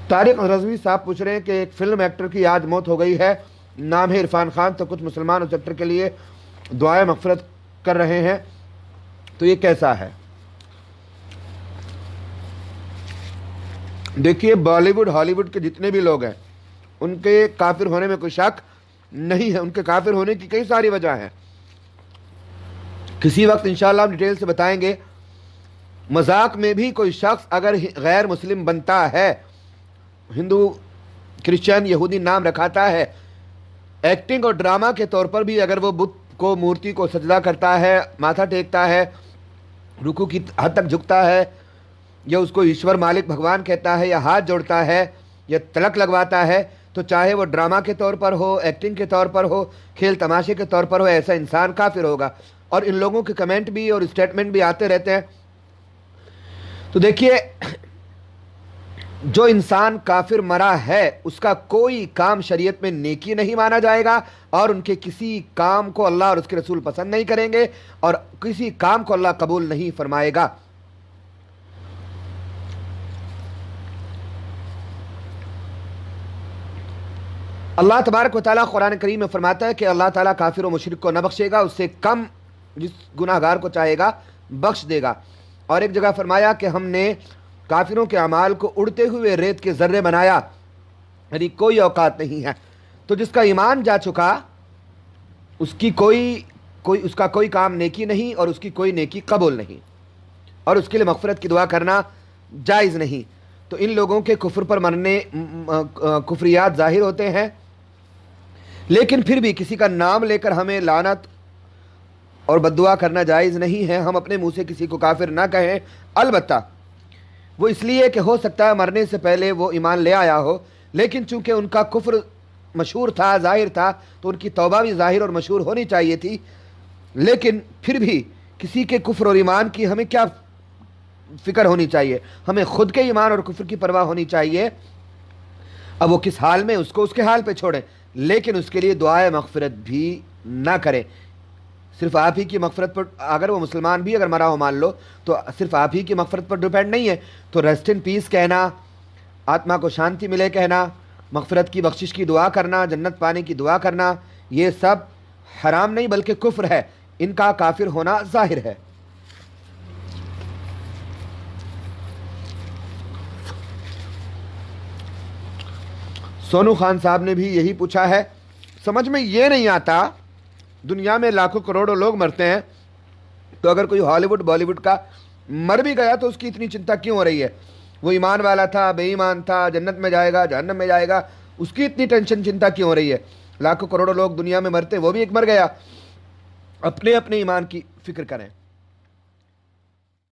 طارق رضوی صاحب پوچھ رہے ہیں کہ ایک فلم ایکٹر کی آج موت ہو گئی ہے، نام ہے عرفان خان، تو کچھ مسلمان اس ایکٹر کے لیے دعائیں مغفرت کر رہے ہیں، تو یہ کیسا ہے؟ دیکھیے، بالی ووڈ ہالی ووڈ کے جتنے بھی لوگ ہیں ان کے کافر ہونے میں کوئی شک نہیں ہے، ان کے کافر ہونے کی کئی ساری وجہ ہیں، کسی وقت انشاءاللہ ہم ڈیٹیل سے بتائیں گے۔ مذاق میں بھی کوئی شخص اگر غیر مسلم بنتا ہے، ہندو کرسچن یہودی نام رکھاتا ہے، ایکٹنگ اور ڈرامہ کے طور پر بھی اگر وہ بت کو مورتی کو سجدہ کرتا ہے، ماتھا ٹیکتا ہے، رکوع کی حد تک جھکتا ہے، یا اس کو ایشور مالک بھگوان کہتا ہے، یا ہاتھ جوڑتا ہے، یا تلک لگواتا ہے، تو چاہے وہ ڈرامہ کے طور پر ہو، ایکٹنگ کے طور پر ہو، کھیل تماشے کے طور پر ہو، ایسا انسان کافر ہوگا۔ اور ان لوگوں کے کمنٹ بھی اور اسٹیٹمنٹ بھی آتے رہتے ہیں۔ تو دیکھیے، جو انسان کافر مرا ہے اس کا کوئی کام شریعت میں نیکی نہیں مانا جائے گا، اور ان کے کسی کام کو اللہ اور اس کے رسول پسند نہیں کریں گے، اور کسی کام کو اللہ قبول نہیں فرمائے گا۔ اللہ تبارک و تعالیٰ قرآن کریم میں فرماتا ہے کہ اللہ تعالیٰ کافر و مشرک کو نہ بخشے گا، اس سے کم جس گناہ گار کو چاہے گا بخش دے گا۔ اور ایک جگہ فرمایا کہ ہم نے کافروں کے اعمال کو اڑتے ہوئے ریت کے ذرے بنایا، یعنی کوئی اوقات نہیں ہے۔ تو جس کا ایمان جا چکا اس کی اس کا کوئی کام نیکی نہیں، اور اس کی کوئی نیکی قبول نہیں، اور اس کے لیے مغفرت کی دعا کرنا جائز نہیں۔ تو ان لوگوں کے کفر پر مرنے کفریات ظاہر ہوتے ہیں، لیکن پھر بھی کسی کا نام لے کر ہمیں لعنت اور بددعا کرنا جائز نہیں ہے۔ ہم اپنے منہ سے کسی کو کافر نہ کہیں، البتہ وہ اس لیے کہ ہو سکتا ہے مرنے سے پہلے وہ ایمان لے آیا ہو، لیکن چونکہ ان کا کفر مشہور تھا، ظاہر تھا، تو ان کی توبہ بھی ظاہر اور مشہور ہونی چاہیے تھی۔ لیکن پھر بھی کسی کے کفر اور ایمان کی ہمیں کیا فکر ہونی چاہیے؟ ہمیں خود کے ایمان اور کفر کی پرواہ ہونی چاہیے۔ اب وہ کس حال میں، اس کو اس کے حال پہ چھوڑیں، لیکن اس کے لیے دعائے مغفرت بھی نہ کریں۔ صرف آپ ہی کی مغفرت پر، اگر وہ مسلمان بھی اگر مرا ہو مان لو، تو صرف آپ ہی کی مغفرت پر ڈیپینڈ نہیں ہے، تو ریسٹ ان پیس کہنا، آتما کو شانتی ملے کہنا، مغفرت کی بخشش کی دعا کرنا، جنت پانے کی دعا کرنا، یہ سب حرام نہیں بلکہ کفر ہے، ان کا کافر ہونا ظاہر ہے۔ سونو خان صاحب نے بھی یہی پوچھا ہے۔ سمجھ میں یہ نہیں آتا، دنیا میں لاکھوں کروڑوں لوگ مرتے ہیں، تو اگر کوئی ہالی ووڈ بالی ووڈ کا مر بھی گیا تو اس کی اتنی چنتا کیوں ہو رہی ہے؟ وہ ایمان والا تھا، بے ایمان تھا، جنت میں جائے گا، جہنم میں جائے گا، اس کی اتنی ٹینشن چنتا کیوں ہو رہی ہے؟ لاکھوں کروڑوں لوگ دنیا میں مرتے، وہ بھی ایک مر گیا۔ اپنے اپنے ایمان کی فکر کریں۔